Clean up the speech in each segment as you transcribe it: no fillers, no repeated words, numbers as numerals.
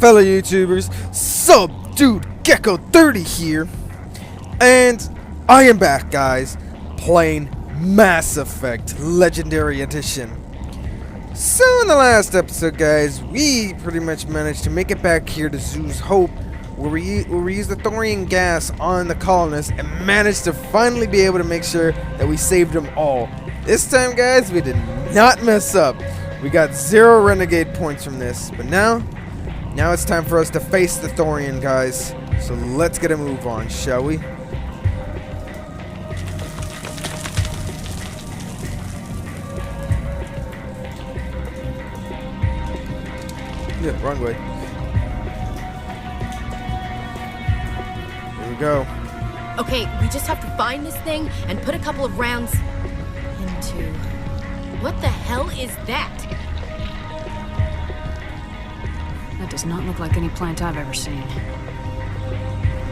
fellow YouTubers? Dude Gecko 30 here, and I am back, guys, playing Mass Effect Legendary Edition. So in the last episode, guys, we pretty much managed to make it back here to Zoo's Hope, where we used the thorium gas on the colonists and managed to finally be able to make sure that we saved them all. This time, guys, we did not mess up. We got 0 renegade points from this, but now it's time for us to face the thorium, guys. So let's get a move on, shall we? Yeah, wrong way. Here we go. Okay, we just have to find this thing and put a couple of rounds into... What the hell is that? That does not look like any plant I've ever seen.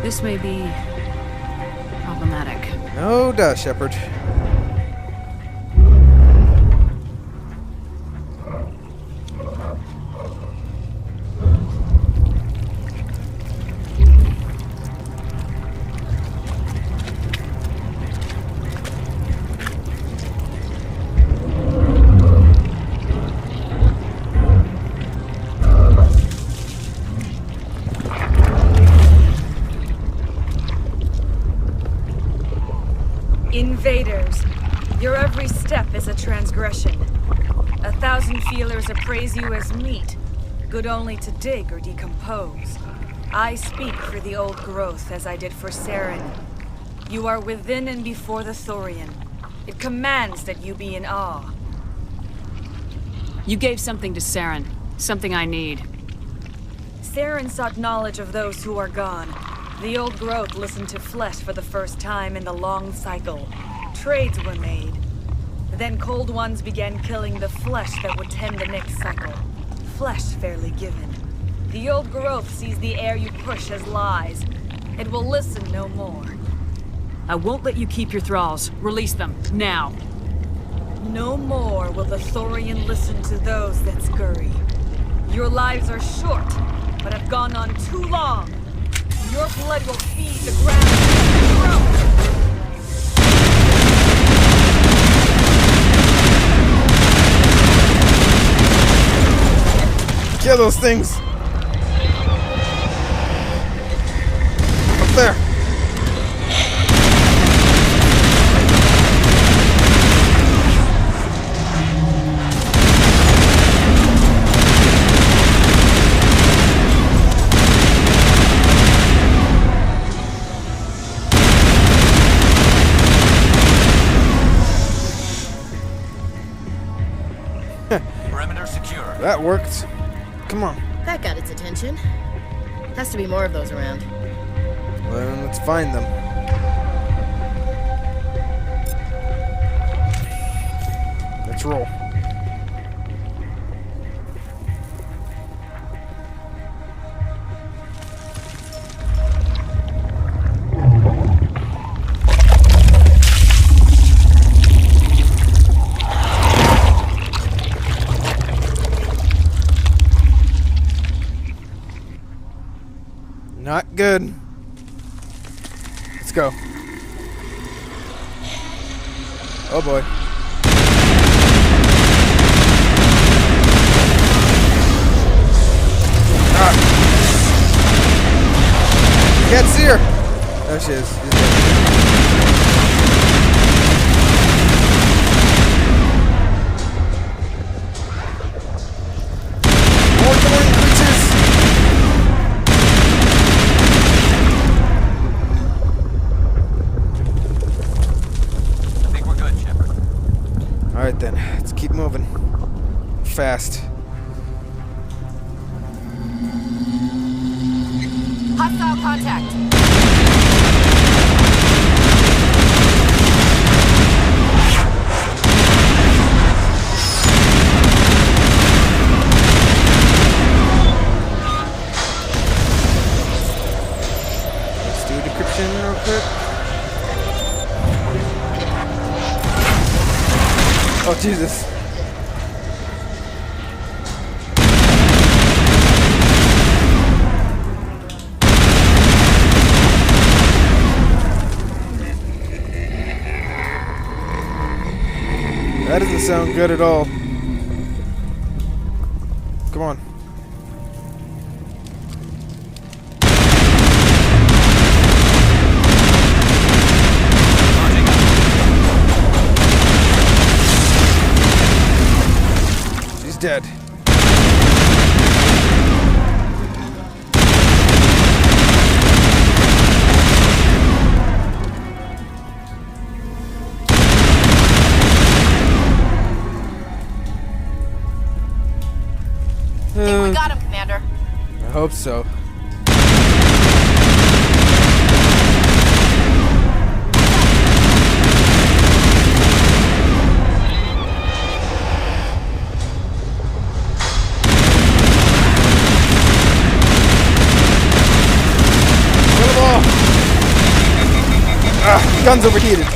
This may be problematic. No doubt, Shepard. Invaders, your every step is a transgression. 1,000 feelers appraise you as meat, good only to dig or decompose. I speak for the old growth as I did for Saren. You are within and before the Thorian. It commands that you be in awe. You gave something to Saren, something I need. Saren sought knowledge of those who are gone. The old growth listened to flesh for the first time in the long cycle. Trades were made. Then cold ones began killing the flesh that would tend the next cycle. Flesh fairly given. The old growth sees the air you push as lies. It will listen no more. I won't let you keep your thralls. Release them, now. No more will the Thorian listen to those that scurry. Your lives are short, but have gone on too long. Your blood will feed the ground and Kill those things! Up there! Perimeter secure. That worked. Come on. That got its attention. Has to be more of those around. Well, let's find them. Let's roll. Not good. Let's go. Oh boy. Ah. Can't see her. There she is. She's there. More thorny creatures. Alright then, let's keep moving. Fast. Hostile contact. Let's do decryption real quick. Oh, Jesus. That doesn't sound good at all. Come on. She's dead. I think we got him, Commander. I hope so. Kill them all! Ah, gun's overheated.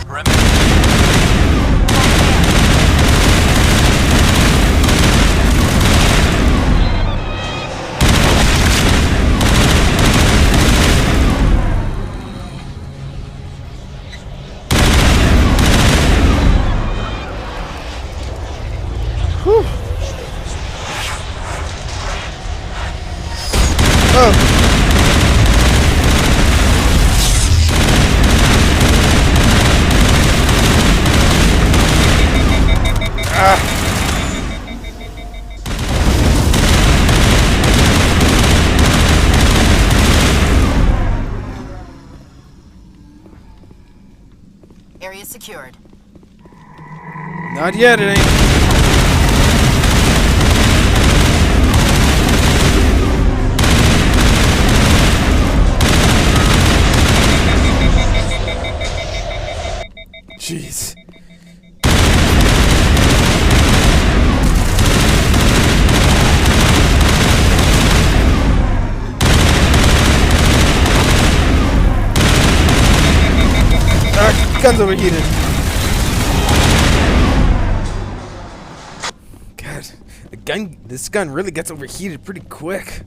Perimeter. Whew. Oh. Area secured. Not yet, it ain't. Jeez. Gun's overheated. God, this gun really gets overheated pretty quick.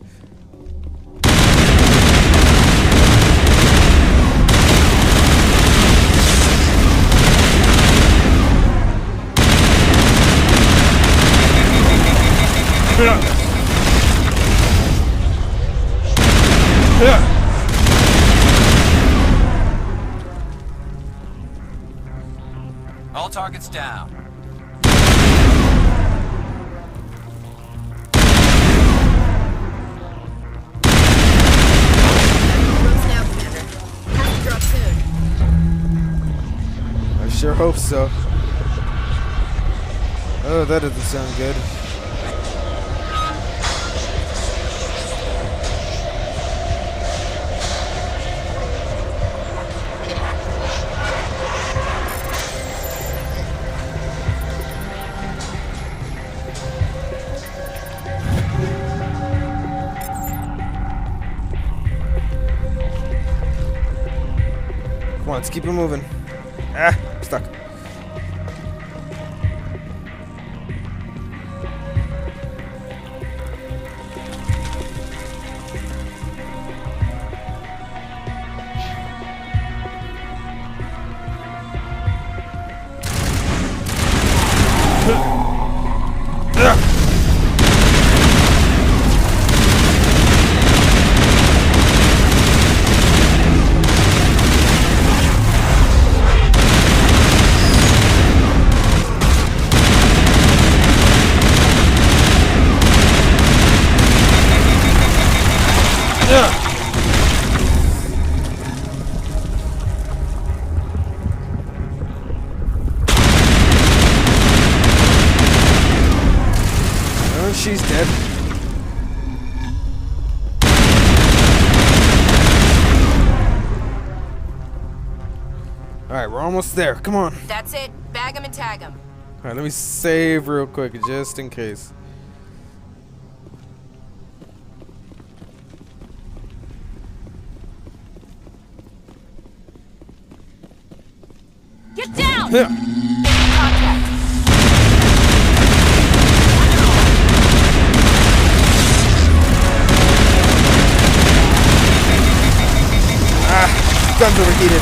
All targets down. Roads now, Commander. Have to drop soon. I sure hope so. Oh, that doesn't sound good. Come on, let's keep it moving. Ah, stuck. She's dead. Alright, we're almost there. Come on. That's it. Bag him and tag him. Alright, let me save real quick just in case. Get down! Yeah. Contact. Gun's overheated.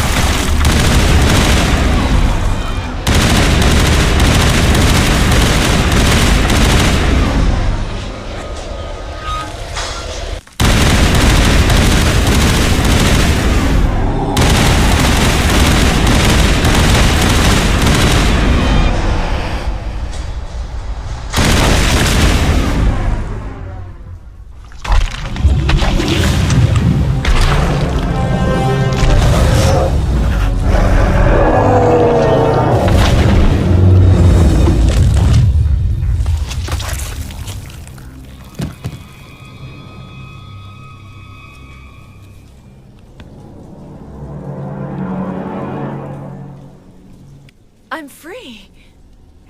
I'm free.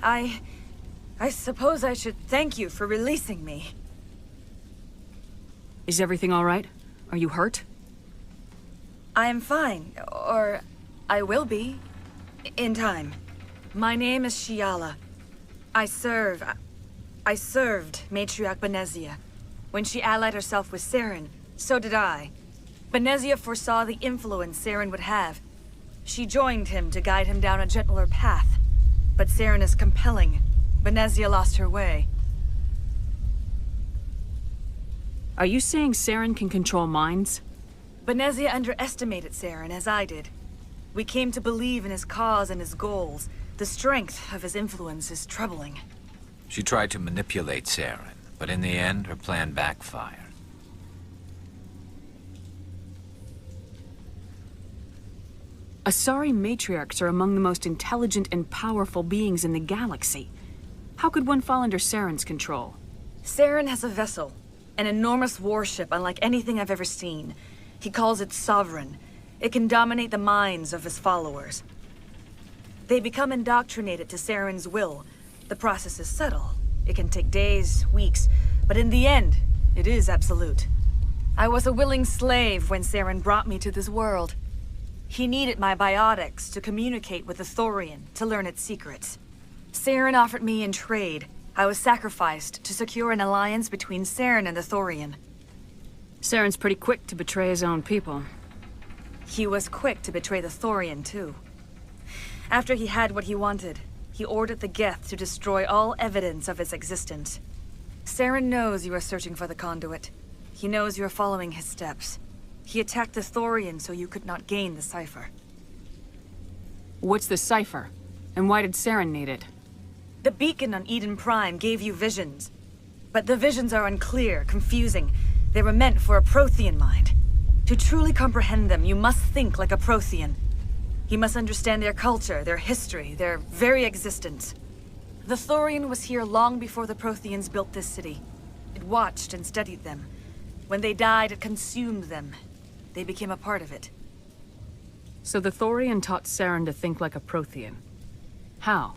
I suppose I should thank you for releasing me. Is everything all right? Are you hurt? I am fine, or I will be, in time. My name is Shiala. I served Matriarch Benezia. When she allied herself with Saren, so did I. Benezia foresaw the influence Saren would have. She joined him to guide him down a gentler path. But Saren is compelling. Benezia lost her way. Are you saying Saren can control minds? Benezia underestimated Saren, as I did. We came to believe in his cause and his goals. The strength of his influence is troubling. She tried to manipulate Saren, but in the end, her plan backfired. Asari matriarchs are among the most intelligent and powerful beings in the galaxy. How could one fall under Saren's control? Saren has a vessel, an enormous warship unlike anything I've ever seen. He calls it Sovereign. It can dominate the minds of his followers. They become indoctrinated to Saren's will. The process is subtle. It can take days, weeks, but in the end, it is absolute. I was a willing slave when Saren brought me to this world. He needed my biotics to communicate with the Thorian, to learn its secrets. Saren offered me in trade. I was sacrificed to secure an alliance between Saren and the Thorian. Saren's pretty quick to betray his own people. He was quick to betray the Thorian, too. After he had what he wanted, he ordered the Geth to destroy all evidence of its existence. Saren knows you are searching for the conduit. He knows you are following his steps. He attacked the Thorian so you could not gain the cipher. What's the cipher? And why did Saren need it? The beacon on Eden Prime gave you visions. But the visions are unclear, confusing. They were meant for a Prothean mind. To truly comprehend them, you must think like a Prothean. You must understand their culture, their history, their very existence. The Thorian was here long before the Protheans built this city. It watched and studied them. When they died, it consumed them. They became a part of it. So the Thorian taught Saren to think like a Prothean. How?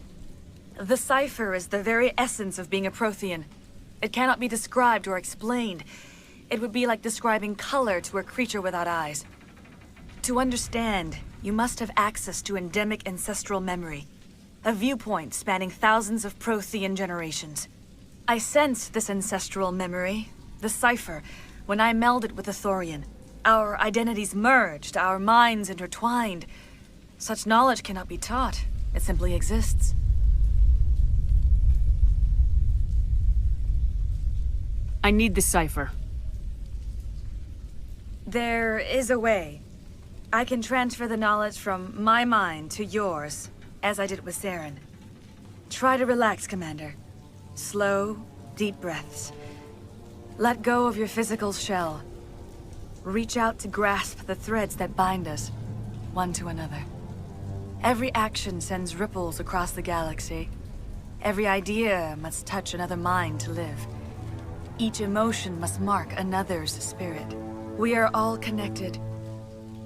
The cipher is the very essence of being a Prothean. It cannot be described or explained. It would be like describing color to a creature without eyes. To understand, you must have access to endemic ancestral memory. A viewpoint spanning thousands of Prothean generations. I sensed this ancestral memory, the cipher, when I melded with the Thorian. Our identities merged, our minds intertwined. Such knowledge cannot be taught. It simply exists. I need the cipher. There is a way. I can transfer the knowledge from my mind to yours, as I did with Saren. Try to relax, Commander. Slow, deep breaths. Let go of your physical shell. Reach out to grasp the threads that bind us, one to another. Every action sends ripples across the galaxy. Every idea must touch another mind to live. Each emotion must mark another's spirit. We are all connected.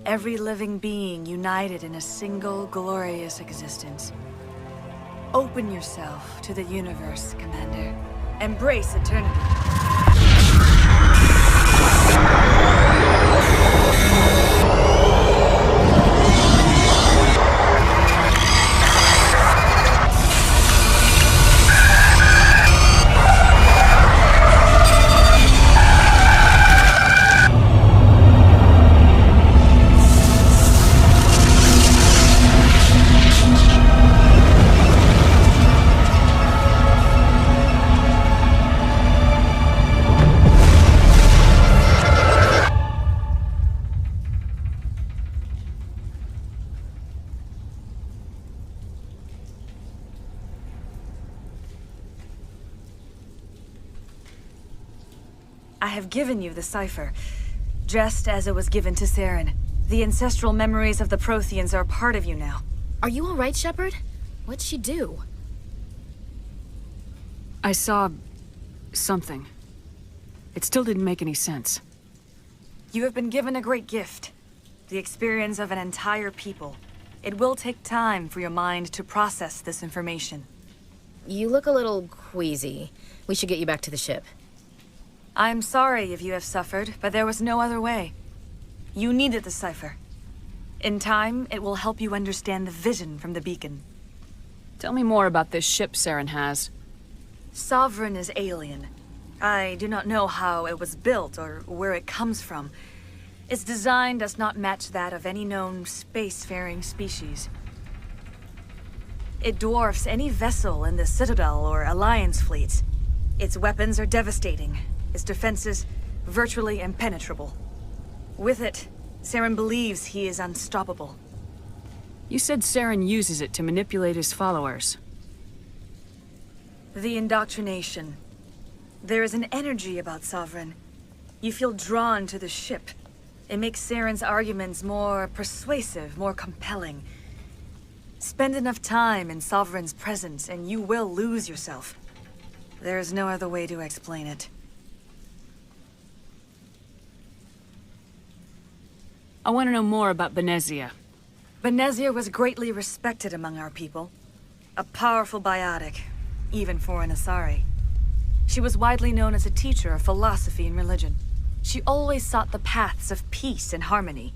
Every living being united in a single glorious existence. Open yourself to the universe, Commander. Embrace eternity. I have given you the cipher, just as it was given to Saren. The ancestral memories of the Protheans are a part of you now. Are you all right, Shepard? What'd she do? I saw... something. It still didn't make any sense. You have been given a great gift. The experience of an entire people. It will take time for your mind to process this information. You look a little queasy. We should get you back to the ship. I'm sorry if you have suffered, but there was no other way. You needed the cipher. In time, it will help you understand the vision from the beacon. Tell me more about this ship Saren has. Sovereign is alien. I do not know how it was built or where it comes from. Its design does not match that of any known spacefaring species. It dwarfs any vessel in the Citadel or Alliance fleets. Its weapons are devastating. Its defenses virtually impenetrable. With it, Saren believes he is unstoppable. You said Saren uses it to manipulate his followers. The indoctrination. There is an energy about Sovereign. You feel drawn to the ship. It makes Saren's arguments more persuasive, more compelling. Spend enough time in Sovereign's presence and you will lose yourself. There is no other way to explain it. I want to know more about Benezia. Benezia was greatly respected among our people. A powerful biotic, even for an Asari. She was widely known as a teacher of philosophy and religion. She always sought the paths of peace and harmony.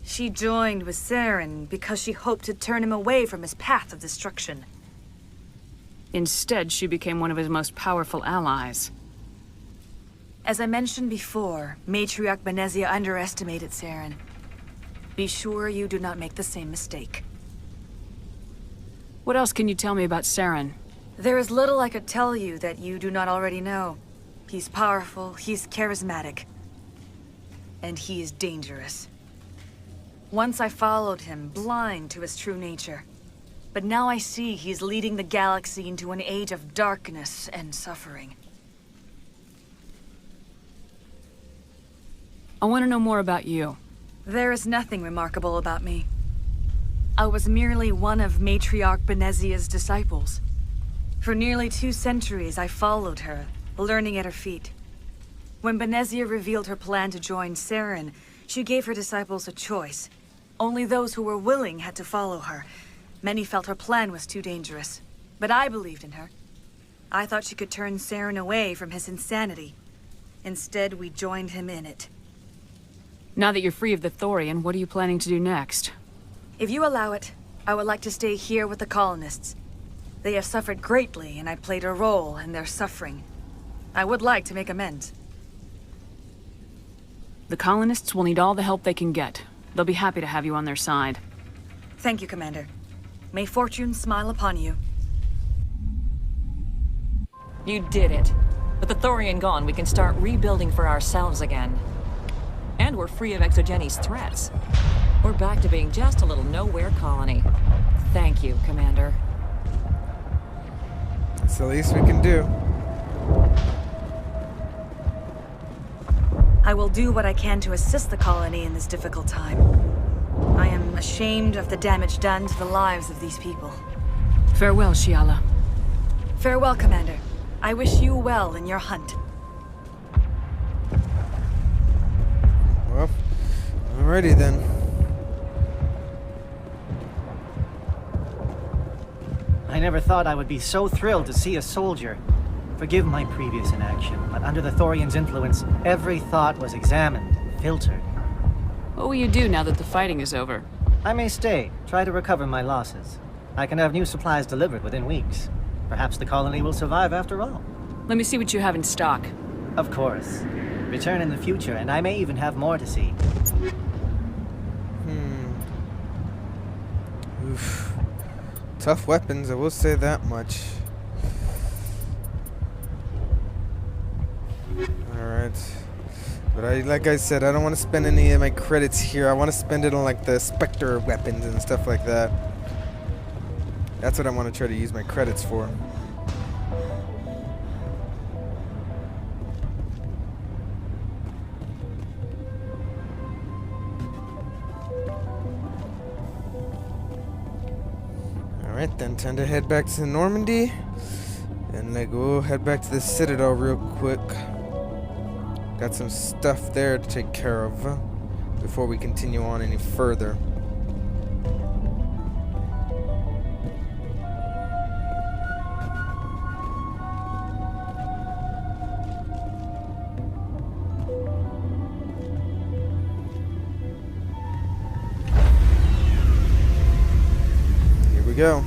She joined with Saren because she hoped to turn him away from his path of destruction. Instead, she became one of his most powerful allies. As I mentioned before, Matriarch Benezia underestimated Saren. Be sure you do not make the same mistake. What else can you tell me about Saren? There is little I could tell you that you do not already know. He's powerful, he's charismatic, and he is dangerous. Once I followed him, blind to his true nature. But now I see he's leading the galaxy into an age of darkness and suffering. I want to know more about you. There is nothing remarkable about me. I was merely one of Matriarch Benezia's disciples. For nearly 2 centuries I followed her, learning at her feet. When Benezia revealed her plan to join Saren, she gave her disciples a choice. Only those who were willing had to follow her. Many felt her plan was too dangerous, but I believed in her. I thought she could turn Saren away from his insanity. Instead, we joined him in it. Now that you're free of the Thorian, what are you planning to do next? If you allow it, I would like to stay here with the colonists. They have suffered greatly, and I played a role in their suffering. I would like to make amends. The colonists will need all the help they can get. They'll be happy to have you on their side. Thank you, Commander. May fortune smile upon you. You did it. With the Thorian gone, we can start rebuilding for ourselves again. And we're free of Exogenes' threats. We're back to being just a little nowhere colony. Thank you, Commander. It's the least we can do. I will do what I can to assist the colony in this difficult time. I am ashamed of the damage done to the lives of these people. Farewell, Shiala. Farewell, Commander. I wish you well in your hunt. Well, alrighty then. I never thought I would be so thrilled to see a soldier. Forgive my previous inaction, but under the Thorian's influence, every thought was examined, filtered. What will you do now that the fighting is over? I may stay, try to recover my losses. I can have new supplies delivered within weeks. Perhaps the colony will survive after all. Let me see what you have in stock. Of course. Return in the future, and I may even have more to see. Oof. Tough weapons, I will say that much. Alright. But like I said, I don't want to spend any of my credits here. I want to spend it on like the Spectre weapons and stuff like that. That's what I want to try to use my credits for. Alright then, time to head back to Normandy. And go head back to the Citadel real quick. Got some stuff there to take care of before we continue on any further. go.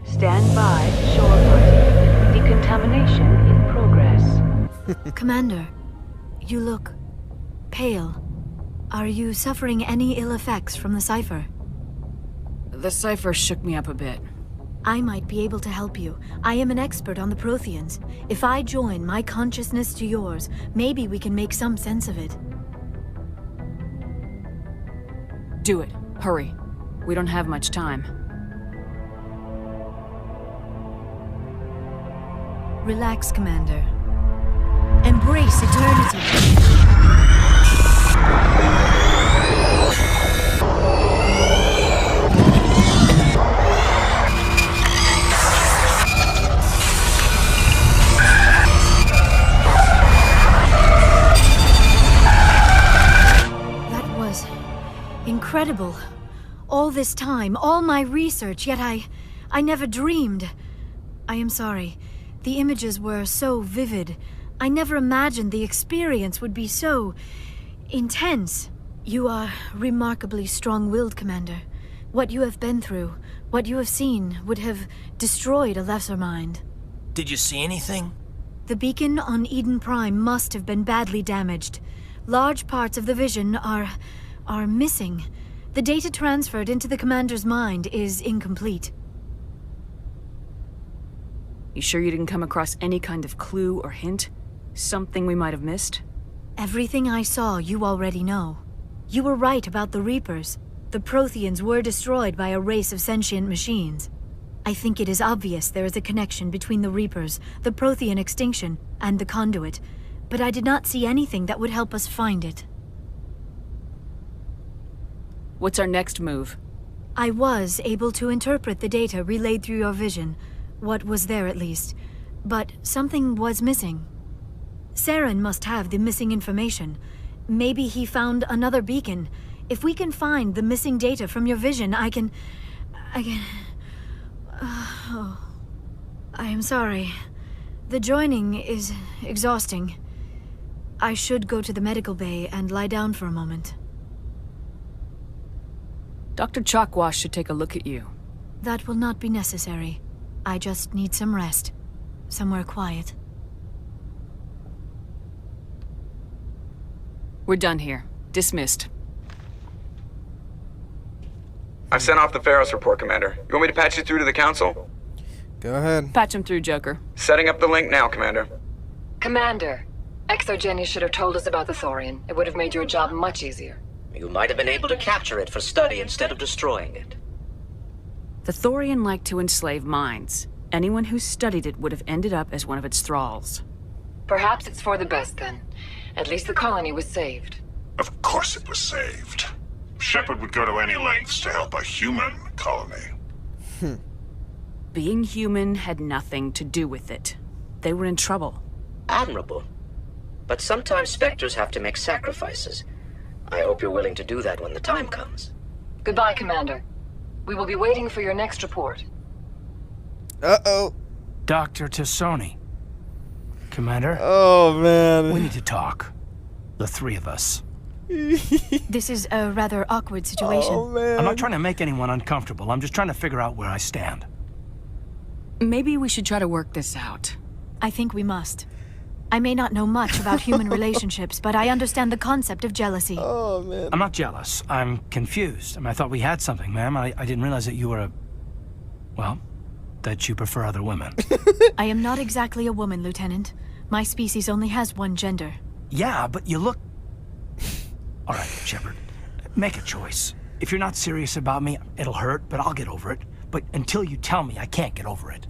Stand by, shore party. Decontamination in progress. Commander, you look pale. Are you suffering any ill effects from the cipher? The cipher shook me up a bit. I might be able to help you. I am an expert on the Protheans. If I join my consciousness to yours, maybe we can make some sense of it. Do it. Hurry. We don't have much time. Relax, Commander. Embrace eternity. Incredible. All this time, all my research, yet I never dreamed. I am sorry. The images were so vivid. I never imagined the experience would be so intense. You are remarkably strong-willed, Commander. What you have been through, what you have seen, would have destroyed a lesser mind. Did you see anything? The beacon on Eden Prime must have been badly damaged. Large parts of the vision are missing. The data transferred into the Commander's mind is incomplete. You sure you didn't come across any kind of clue or hint? Something we might have missed? Everything I saw, you already know. You were right about the Reapers. The Protheans were destroyed by a race of sentient machines. I think it is obvious there is a connection between the Reapers, the Prothean extinction, and the Conduit, but I did not see anything that would help us find it. What's our next move? I was able to interpret the data relayed through your vision, what was there at least, but something was missing. Saren must have the missing information. Maybe he found another beacon. If we can find the missing data from your vision, I can... I am sorry. The joining is exhausting. I should go to the medical bay and lie down for a moment. Dr. Chalkwash should take a look at you. That will not be necessary. I just need some rest. Somewhere quiet. We're done here. Dismissed. I've sent off the Pharos report, Commander. You want me to patch you through to the Council? Go ahead. Patch him through, Joker. Setting up the link now, Commander. Commander, Exogeny should have told us about the Thorian. It would have made your job much easier. You might have been able to capture it for study instead of destroying it. The Thorian liked to enslave minds. Anyone who studied it would have ended up as one of its thralls. Perhaps it's for the best, then. At least the colony was saved. Of course it was saved. Shepard would go to any lengths to help a human colony. Being human had nothing to do with it. They were in trouble. Admirable. But sometimes Spectres have to make sacrifices. I hope you're willing to do that when the time comes. Goodbye, Commander. We will be waiting for your next report. Uh-oh. Dr. Tassoni. Commander? Oh, man. We need to talk. The three of us. This is a rather awkward situation. Oh, man. I'm not trying to make anyone uncomfortable. I'm just trying to figure out where I stand. Maybe we should try to work this out. I think we must. I may not know much about human relationships, but I understand the concept of jealousy. Oh, man. I'm not jealous. I'm confused. I thought we had something, ma'am. I didn't realize that you were a... Well, that you prefer other women. I am not exactly a woman, Lieutenant. My species only has one gender. Yeah, but you look... All right, Shepard. Make a choice. If you're not serious about me, it'll hurt, but I'll get over it. But until you tell me, I can't get over it.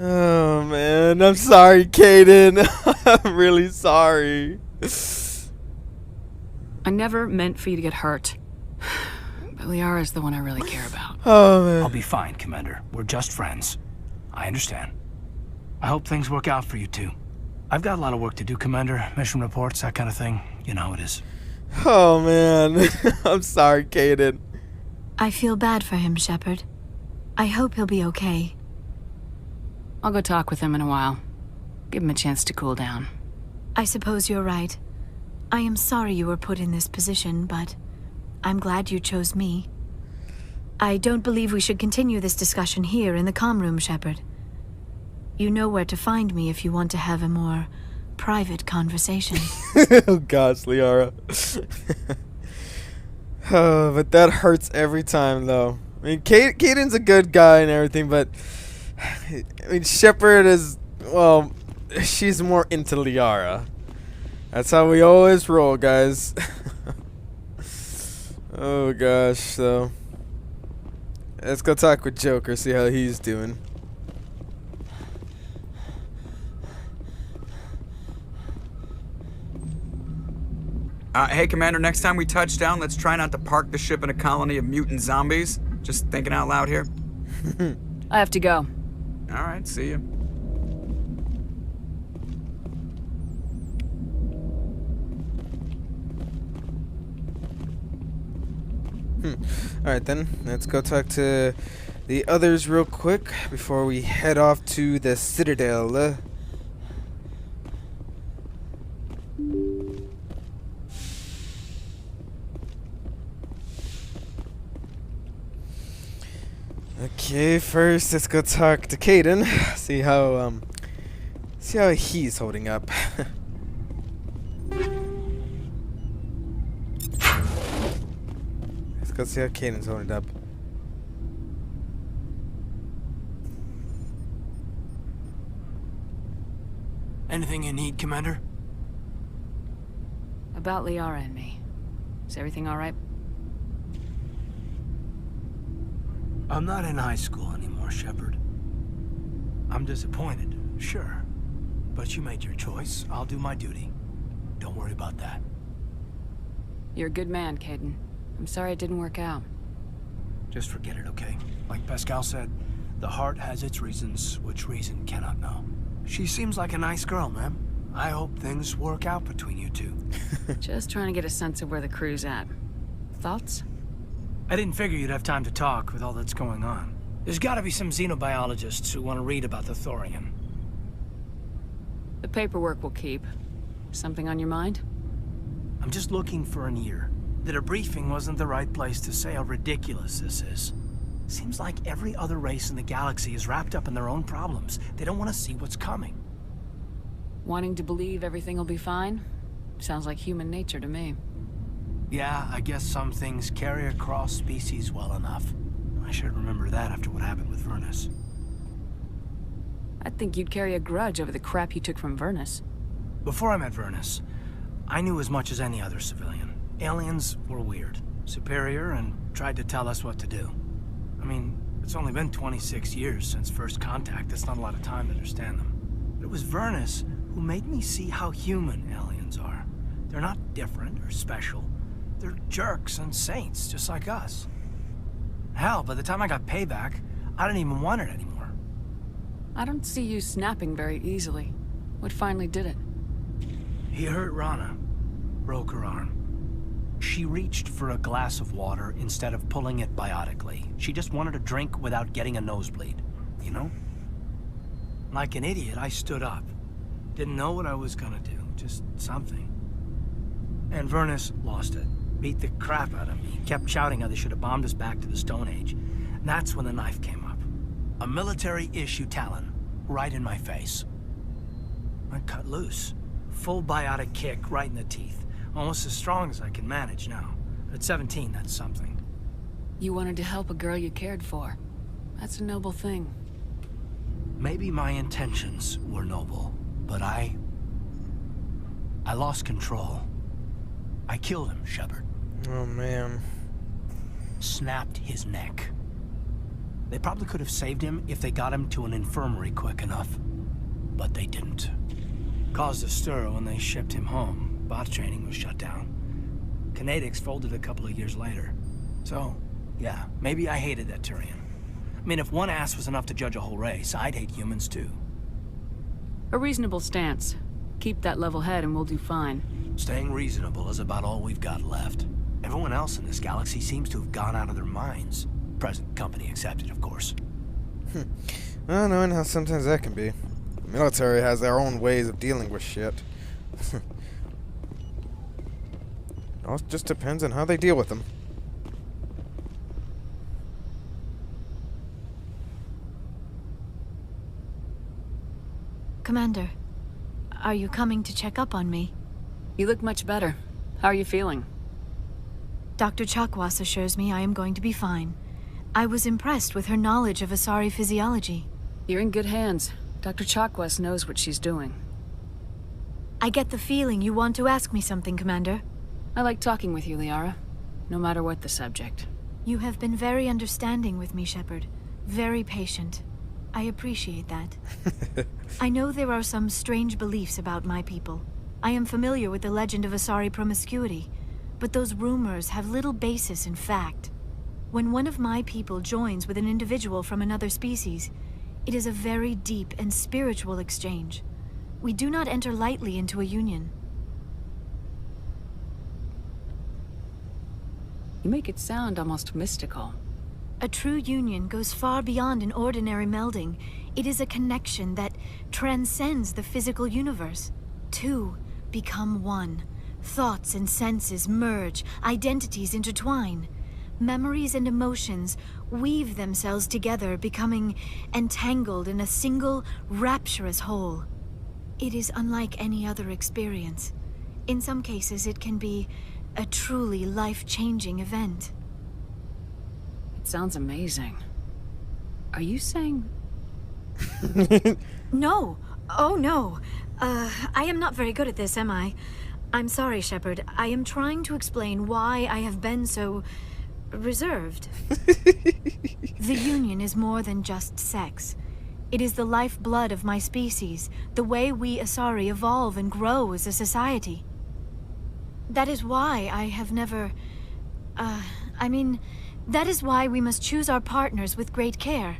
Oh, man. I'm sorry, Kaden. I'm really sorry. I never meant for you to get hurt. But Liara's the one I really care about. Oh, man. I'll be fine, Commander. We're just friends. I understand. I hope things work out for you two. I've got a lot of work to do, Commander. Mission reports, that kind of thing. You know how it is. Oh, man. I'm sorry, Kaden. I feel bad for him, Shepard. I hope he'll be okay. I'll go talk with him in a while. Give him a chance to cool down. I suppose you're right. I am sorry you were put in this position, but I'm glad you chose me. I don't believe we should continue this discussion here in the comm room, Shepard. You know where to find me if you want to have a more private conversation. Oh gosh, Liara. Oh, but that hurts every time, though. I mean, Kaiden's a good guy and everything, but I mean, Shepard is, well, she's more into Liara. That's how we always roll, guys. Oh gosh, so let's go talk with Joker, see how he's doing. Hey, Commander, next time we touch down, let's try not to park the ship in a colony of mutant zombies. Just thinking out loud here. I have to go. All right, see you. Alright then, let's go talk to the others real quick before we head off to the Citadel. Okay, first let's go talk to Kaiden. See how he's holding up. Let's see how Kaiden's holding up. Anything you need, Commander? About Liara and me. Is everything all right? I'm not in high school anymore, Shepard. I'm disappointed, sure. But you made your choice. I'll do my duty. Don't worry about that. You're a good man, Kaiden. I'm sorry it didn't work out. Just forget it, okay? Like Pascal said, the heart has its reasons, which reason cannot know. She seems like a nice girl, ma'am. I hope things work out between you two. Just trying to get a sense of where the crew's at. Thoughts? I didn't figure you'd have time to talk with all that's going on. There's gotta be some xenobiologists who want to read about the Thorian. The paperwork will keep. Something on your mind? I'm just looking for an ear. The debriefing wasn't the right place to say how ridiculous this is. Seems like every other race in the galaxy is wrapped up in their own problems. They don't want to see what's coming. Wanting to believe everything will be fine? Sounds like human nature to me. Yeah, I guess some things carry across species well enough. I should remember that after what happened with Vernus. I'd think you'd carry a grudge over the crap you took from Vernus. Before I met Vernus, I knew as much as any other civilian. Aliens were weird, superior, and tried to tell us what to do. I mean, it's only been 26 years since first contact. That's not a lot of time to understand them. But it was Vernus who made me see how human aliens are. They're not different or special. They're jerks and saints, just like us. Hell, by the time I got payback, I didn't even want it anymore. I don't see you snapping very easily. What finally did it? He hurt Rana. Broke her arm. She reached for a glass of water instead of pulling it biotically. She just wanted a drink without getting a nosebleed, you know? Like an idiot, I stood up. Didn't know what I was gonna do, just something. And Vernus lost it. Beat the crap out of me. Kept shouting how they should have bombed us back to the Stone Age. And that's when the knife came up. A military-issue talon, right in my face. I cut loose. Full biotic kick right in the teeth. Almost as strong as I can manage now. At 17, that's something. You wanted to help a girl you cared for. That's a noble thing. Maybe my intentions were noble, but I lost control. I killed him, Shepard. Oh, man. Snapped his neck. They probably could have saved him if they got him to an infirmary quick enough. But they didn't. Caused a stir when they shipped him home. Bot training was shut down. Kinetics folded a couple of years later. So, yeah, maybe I hated that Turian. I mean, if one ass was enough to judge a whole race, I'd hate humans too. A reasonable stance. Keep that level head and we'll do fine. Staying reasonable is about all we've got left. Everyone else in this galaxy seems to have gone out of their minds. Present company accepted, of course. Well, knowing how sometimes that can be. The military has their own ways of dealing with shit. It all just depends on how they deal with them. Commander, are you coming to check up on me? You look much better. How are you feeling? Dr. Chakwas assures me I am going to be fine. I was impressed with her knowledge of Asari physiology. You're in good hands. Dr. Chakwas knows what she's doing. I get the feeling you want to ask me something, Commander. I like talking with you, Liara. No matter what the subject. You have been very understanding with me, Shepard. Very patient. I appreciate that. I know there are some strange beliefs about my people. I am familiar with the legend of Asari promiscuity, but those rumors have little basis in fact. When one of my people joins with an individual from another species, it is a very deep and spiritual exchange. We do not enter lightly into a union. You make it sound almost mystical. A true union goes far beyond an ordinary melding. It is a connection that transcends the physical universe. Two become one. Thoughts and senses merge, identities intertwine. Memories and emotions weave themselves together, becoming entangled in a single, rapturous whole. It is unlike any other experience. In some cases, it can be a truly life-changing event. It sounds amazing. Are you saying... No. Oh, no. I am not very good at this, am I? I'm sorry, Shepard. I am trying to explain why I have been so... reserved. The Union is more than just sex. It is the lifeblood of my species, the way we Asari evolve and grow as a society. That is why I have never... that is why we must choose our partners with great care.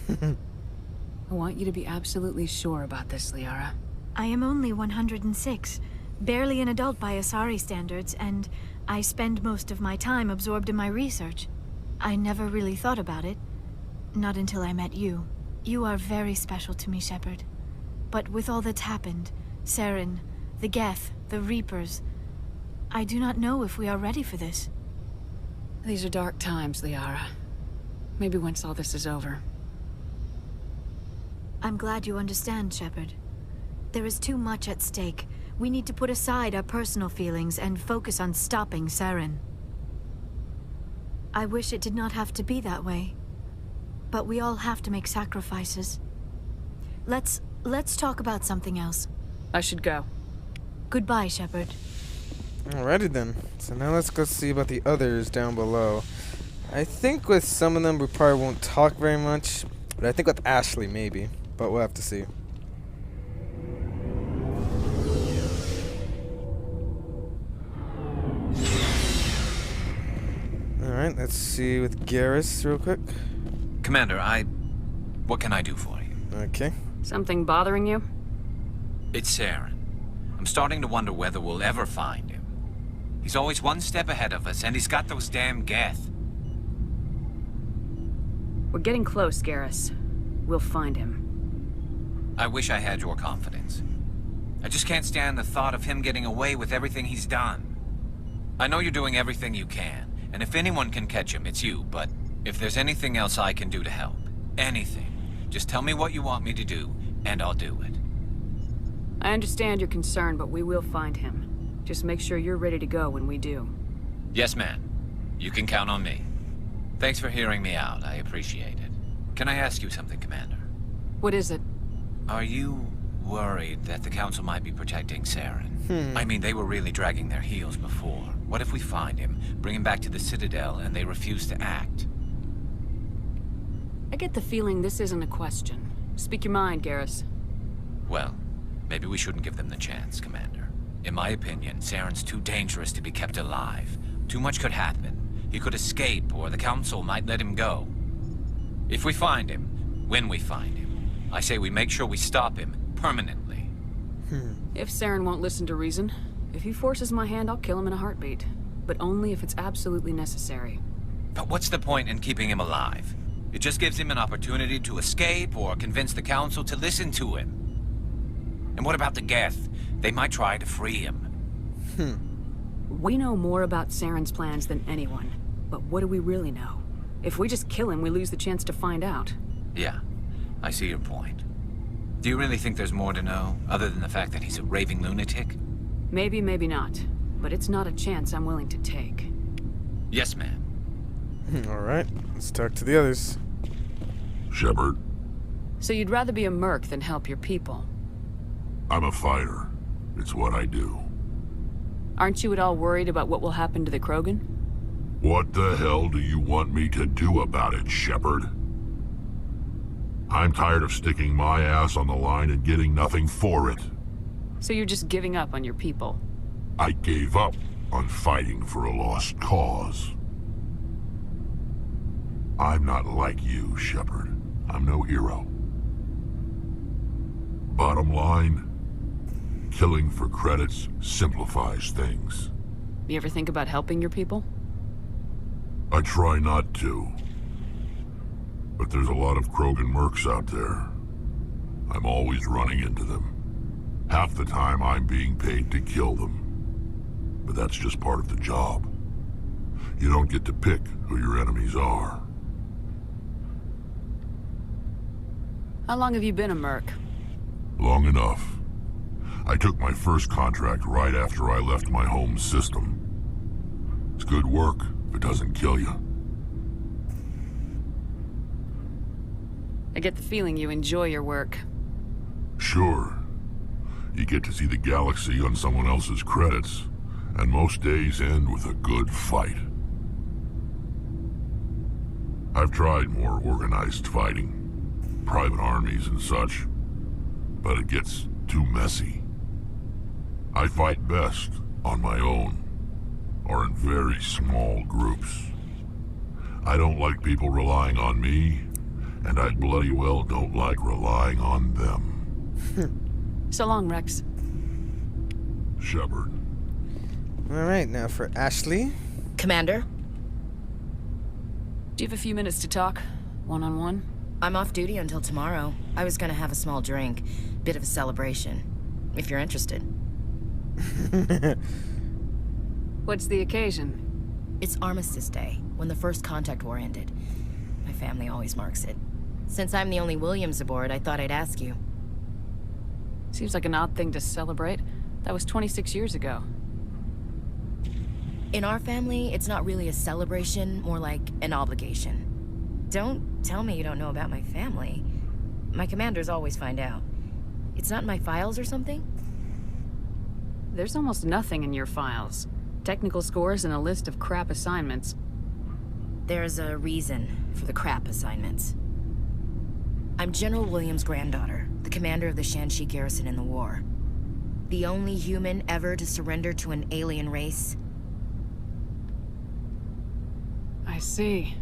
I want you to be absolutely sure about this, Liara. I am only 106, barely an adult by Asari standards, and I spend most of my time absorbed in my research. I never really thought about it. Not until I met you. You are very special to me, Shepard. But with all that's happened, Saren, the Geth, the Reapers, I do not know if we are ready for this. These are dark times, Liara. Maybe once all this is over. I'm glad you understand, Shepard. There is too much at stake. We need to put aside our personal feelings and focus on stopping Saren. I wish it did not have to be that way. But we all have to make sacrifices. Let's talk about something else. I should go. Goodbye, Shepard. Alrighty then. So now let's go see about the others down below. I think with some of them we probably won't talk very much, but I think with Ashley maybe. But we'll have to see. Alright, let's see with Garrus real quick. Commander, what can I do for you? Okay. Something bothering you? It's Saren. I'm starting to wonder whether we'll ever find him. He's always one step ahead of us, and he's got those damn Geth. We're getting close, Garrus. We'll find him. I wish I had your confidence. I just can't stand the thought of him getting away with everything he's done. I know you're doing everything you can, and if anyone can catch him, it's you, but if there's anything else I can do to help, anything, just tell me what you want me to do, and I'll do it. I understand your concern, but we will find him. Just make sure you're ready to go when we do. Yes, ma'am. You can count on me. Thanks for hearing me out. I appreciate it. Can I ask you something, Commander? What is it? Are you worried that the Council might be protecting Saren? I mean, they were really dragging their heels before. What if we find him, bring him back to the Citadel, and they refuse to act? I get the feeling this isn't a question. Speak your mind, Garrus. Well, maybe we shouldn't give them the chance, Commander. In my opinion, Saren's too dangerous to be kept alive. Too much could happen. He could escape, or the Council might let him go. If we find him, when we find him, I say we make sure we stop him permanently. If Saren won't listen to reason, if he forces my hand, I'll kill him in a heartbeat. But only if it's absolutely necessary. But what's the point in keeping him alive? It just gives him an opportunity to escape or convince the Council to listen to him. And what about the Geth? They might try to free him. We know more about Saren's plans than anyone. But what do we really know? If we just kill him, we lose the chance to find out. Yeah, I see your point. Do you really think there's more to know, other than the fact that he's a raving lunatic? Maybe, maybe not. But it's not a chance I'm willing to take. Yes, ma'am. Alright, let's talk to the others. Shepard, So you'd rather be a merc than help your people? I'm a fighter. It's what I do. Aren't you at all worried about what will happen to the Krogan? What the hell do you want me to do about it, Shepard? I'm tired of sticking my ass on the line and getting nothing for it. So you're just giving up on your people? I gave up on fighting for a lost cause. I'm not like you, Shepard. I'm no hero. Bottom line, killing for credits simplifies things. You ever think about helping your people? I try not to. But there's a lot of Krogan mercs out there. I'm always running into them. Half the time I'm being paid to kill them. But that's just part of the job. You don't get to pick who your enemies are. How long have you been a merc? Long enough. I took my first contract right after I left my home system. It's good work if it doesn't kill you. I get the feeling you enjoy your work. Sure. You get to see the galaxy on someone else's credits, and most days end with a good fight. I've tried more organized fighting, private armies and such, but it gets too messy. I fight best on my own, or in very small groups. I don't like people relying on me, and I bloody well don't like relying on them. So long, Rex. Shepard. Alright, now for Ashley. Commander? Do you have a few minutes to talk? One-on-one? I'm off duty until tomorrow. I was gonna have a small drink. Bit of a celebration. If you're interested. What's the occasion? It's Armistice Day, when the First Contact War ended. My family always marks it. Since I'm the only Williams aboard, I thought I'd ask you. Seems like an odd thing to celebrate. That was 26 years ago. In our family, it's not really a celebration, more like an obligation. Don't tell me you don't know about my family. My commanders always find out. It's not in my files or something? There's almost nothing in your files. Technical scores and a list of crap assignments. There's a reason for the crap assignments. I'm General Williams' granddaughter, the commander of the Shanxi garrison in the war. The only human ever to surrender to an alien race. I see.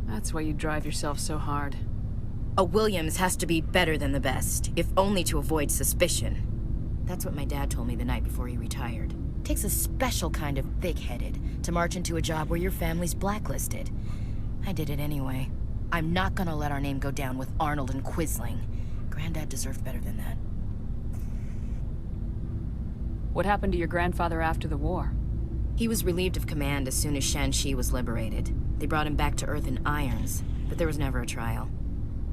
That's why you drive yourself so hard. A Williams has to be better than the best, if only to avoid suspicion. That's what my dad told me the night before he retired. Takes a special kind of thick-headed to march into a job where your family's blacklisted. I did it anyway. I'm not gonna let our name go down with Arnold and Quisling. Granddad deserved better than that. What happened to your grandfather after the war? He was relieved of command as soon as Shanxi was liberated. They brought him back to Earth in irons, but there was never a trial.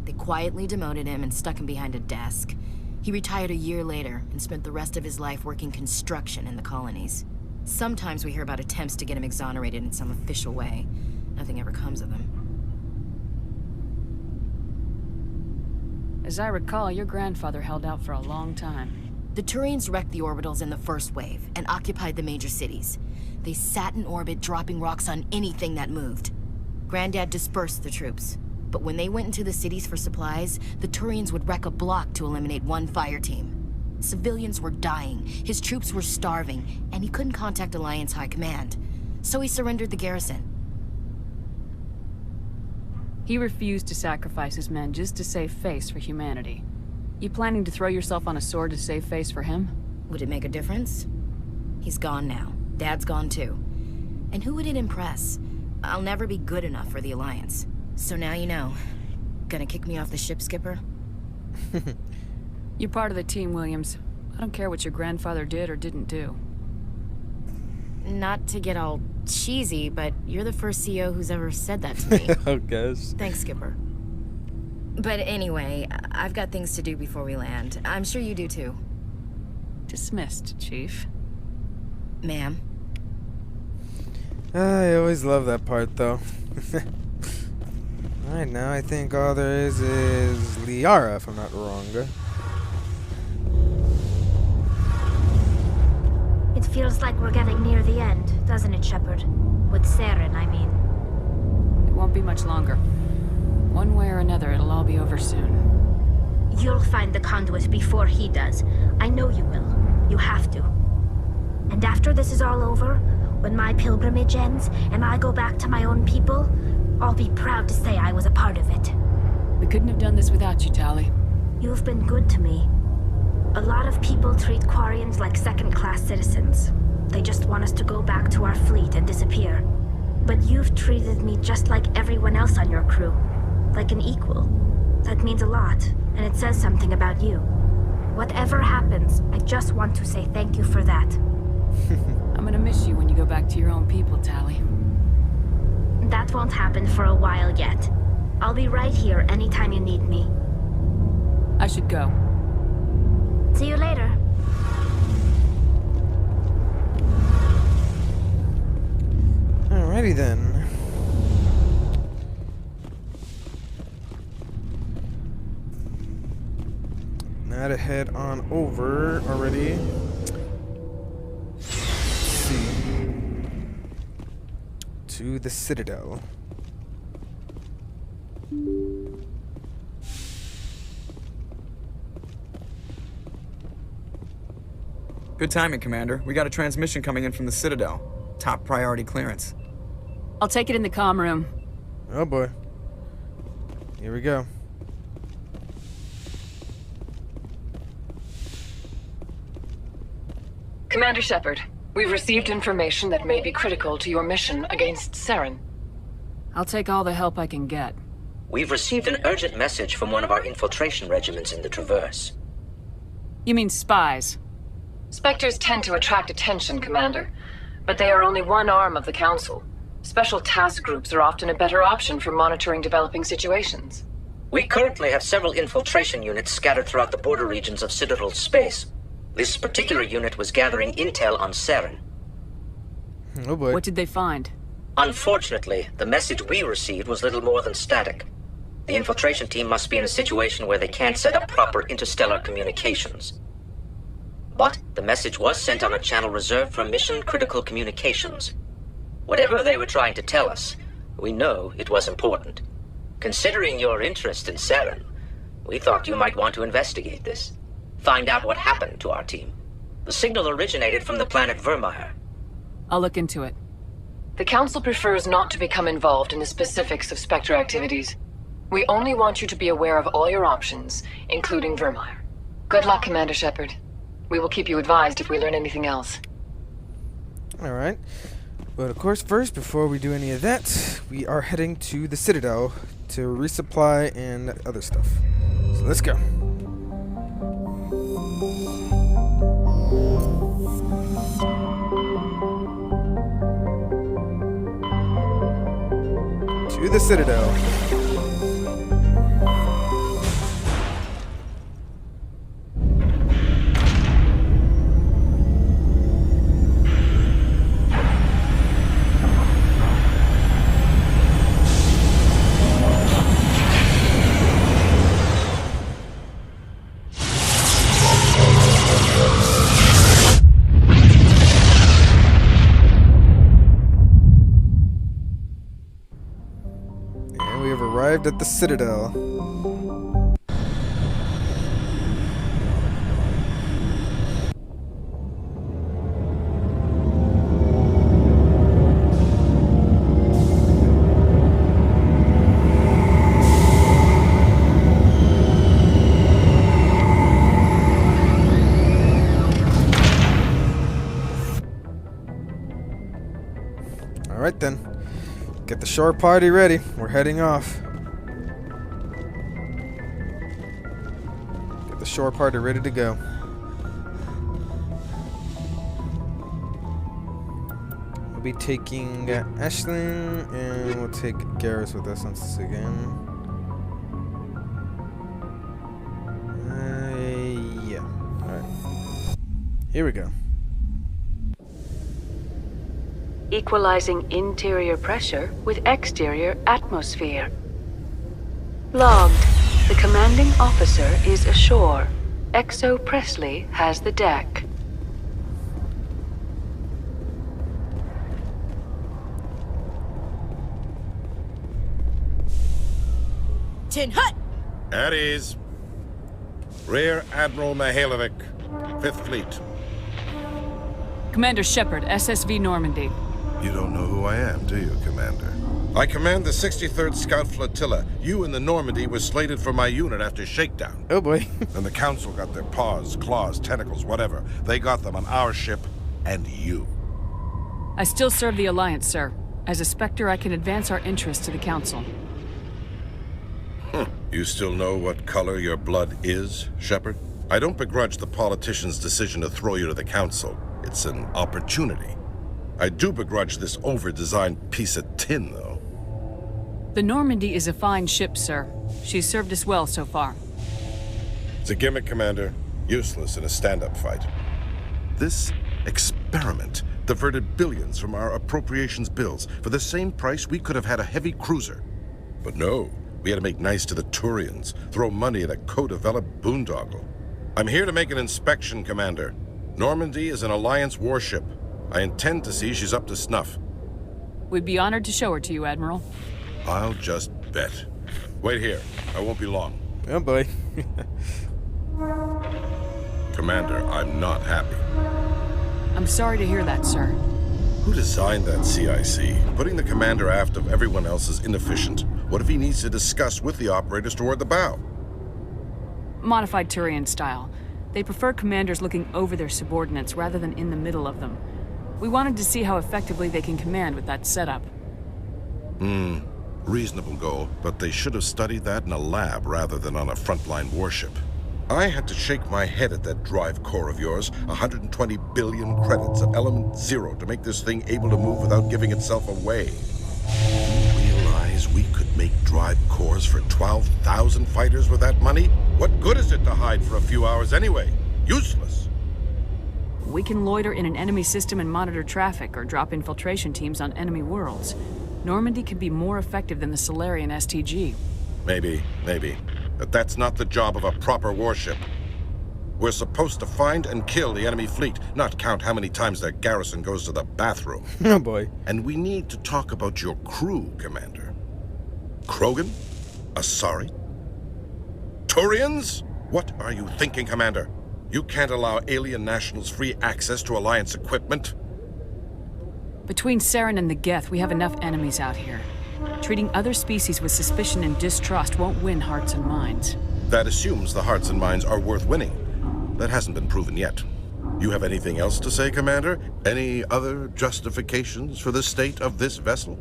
They quietly demoted him and stuck him behind a desk. He retired a year later and spent the rest of his life working construction in the colonies. Sometimes we hear about attempts to get him exonerated in some official way. Nothing ever comes of them. As I recall, your grandfather held out for a long time. The Turians wrecked the orbitals in the first wave and occupied the major cities. They sat in orbit, dropping rocks on anything that moved. Granddad dispersed the troops. But when they went into the cities for supplies, the Turians would wreck a block to eliminate one fire team. Civilians were dying, his troops were starving, and he couldn't contact Alliance High Command. So he surrendered the garrison. He refused to sacrifice his men just to save face for humanity. You planning to throw yourself on a sword to save face for him? Would it make a difference? He's gone now. Dad's gone too. And who would it impress? I'll never be good enough for the Alliance. So now you know. Gonna kick me off the ship, Skipper? You're part of the team, Williams. I don't care what your grandfather did or didn't do. Not to get all cheesy, but you're the first CEO who's ever said that to me. Oh, gosh. Thanks, Skipper. But anyway, I've got things to do before we land. I'm sure you do too. Dismissed, Chief. Ma'am. I always love that part, though. Alright, now I think all there is Liara, if I'm not wrong. It feels like we're getting near the end, doesn't it, Shepard? With Saren, I mean. It won't be much longer. One way or another, it'll all be over soon. You'll find the conduit before he does. I know you will. You have to. And after this is all over, when my pilgrimage ends and I go back to my own people, I'll be proud to say I was a part of it. We couldn't have done this without you, Tali. You've been good to me. A lot of people treat Quarians like second-class citizens. They just want us to go back to our fleet and disappear. But you've treated me just like everyone else on your crew. Like an equal. That means a lot, and it says something about you. Whatever happens, I just want to say thank you for that. I'm gonna miss you when you go back to your own people, Tali. That won't happen for a while yet. I'll be right here anytime you need me. I should go. See you later. Alrighty then. Now to head on over already. Let's see. To the Citadel. Good timing, Commander. We got a transmission coming in from the Citadel. Top priority clearance. I'll take it in the comm room. Oh boy. Here we go. Commander Shepard, we've received information that may be critical to your mission against Saren. I'll take all the help I can get. We've received an urgent message from one of our infiltration regiments in the Traverse. You mean spies? Spectres tend to attract attention, Commander, but they are only one arm of the Council. Special task groups are often a better option for monitoring developing situations. We currently have several infiltration units scattered throughout the border regions of Citadel space. This particular unit was gathering intel on Saren. Oh boy. What did they find? Unfortunately, the message we received was little more than static. The infiltration team must be in a situation where they can't set up proper interstellar communications. But the message was sent on a channel reserved for mission-critical communications. Whatever they were trying to tell us, we know it was important. Considering your interest in Saren, we thought you might want to investigate this. Find out what happened to our team. The signal originated from the planet Vermeer. I'll look into it. The Council prefers not to become involved in the specifics of Spectre activities. We only want you to be aware of all your options, including Vermeer. Good luck, Commander Shepard. We will keep you advised if we learn anything else. Alright. But of course, first, before we do any of that, we are heading to the Citadel to resupply and other stuff. So let's go. To the Citadel. And we have arrived at the Citadel. Alright then. Get the shore party ready. We're heading off. Get the shore party ready to go. We'll be taking Ashlyn, and we'll take Garrus with us once again. Here we go. Equalizing interior pressure with exterior atmosphere. Logged. The commanding officer is ashore. Exo Presley has the deck. Tin Hut! At ease. Rear Admiral Mihailovic, 5th Fleet. Commander Shepard, SSV Normandy. You don't know who I am, do you, Commander? I command the 63rd Scout Flotilla. You and the Normandy were slated for my unit after shakedown. Oh boy. And the Council got their paws, claws, tentacles, whatever. They got them on our ship and you. I still serve the Alliance, sir. As a Spectre, I can advance our interests to the Council. You still know what color your blood is, Shepard? I don't begrudge the politician's decision to throw you to the Council. It's an opportunity. I do begrudge this over-designed piece of tin, though. The Normandy is a fine ship, sir. She's served us well so far. It's a gimmick, Commander. Useless in a stand-up fight. This experiment diverted billions from our appropriations bills. For the same price, we could have had a heavy cruiser. But no, we had to make nice to the Turians, throw money at a co-developed boondoggle. I'm here to make an inspection, Commander. Normandy is an Alliance warship. I intend to see she's up to snuff. We'd be honored to show her to you, Admiral. I'll just bet. Wait here. I won't be long. Oh boy. Commander, I'm not happy. I'm sorry to hear that, sir. Who designed that CIC? Putting the commander aft of everyone else is inefficient. What if he needs to discuss with the operators toward the bow? Modified Turian style. They prefer commanders looking over their subordinates rather than in the middle of them. We wanted to see how effectively they can command with that setup. Reasonable goal, but they should have studied that in a lab rather than on a frontline warship. I had to shake my head at that drive core of yours. 120 billion credits of element 0 to make this thing able to move without giving itself away. You realize we could make drive cores for 12,000 fighters with that money? What good is it to hide for a few hours anyway? Useless. We can loiter in an enemy system and monitor traffic, or drop infiltration teams on enemy worlds. Normandy could be more effective than the Solarian STG. Maybe. But that's not the job of a proper warship. We're supposed to find and kill the enemy fleet, not count how many times their garrison goes to the bathroom. Oh boy. And we need to talk about your crew, Commander. Krogan? Asari? Turians? What are you thinking, Commander? You can't allow alien nationals free access to Alliance equipment? Between Saren and the Geth, we have enough enemies out here. Treating other species with suspicion and distrust won't win hearts and minds. That assumes the hearts and minds are worth winning. That hasn't been proven yet. You have anything else to say, Commander? Any other justifications for the state of this vessel?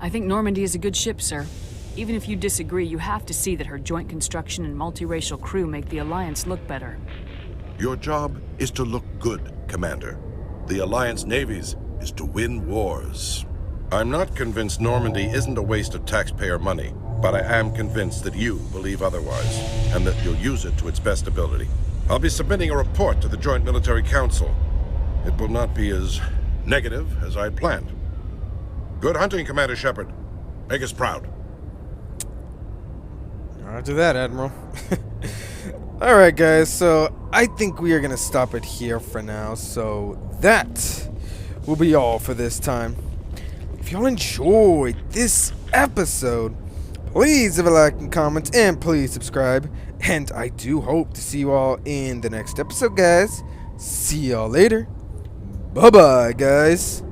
I think Normandy is a good ship, sir. Even if you disagree, you have to see that her joint construction and multiracial crew make the Alliance look better. Your job is to look good, Commander. The Alliance navies is to win wars. I'm not convinced Normandy isn't a waste of taxpayer money, but I am convinced that you believe otherwise, and that you'll use it to its best ability. I'll be submitting a report to the Joint Military Council. It will not be as negative as I had planned. Good hunting, Commander Shepard. Make us proud. Roger that, Admiral. Alright guys, so I think we are going to stop it here for now. So that will be all for this time. If y'all enjoyed this episode, please leave a like and comment, and please subscribe. And I do hope to see you all in the next episode, guys. See y'all later. Bye-bye, guys.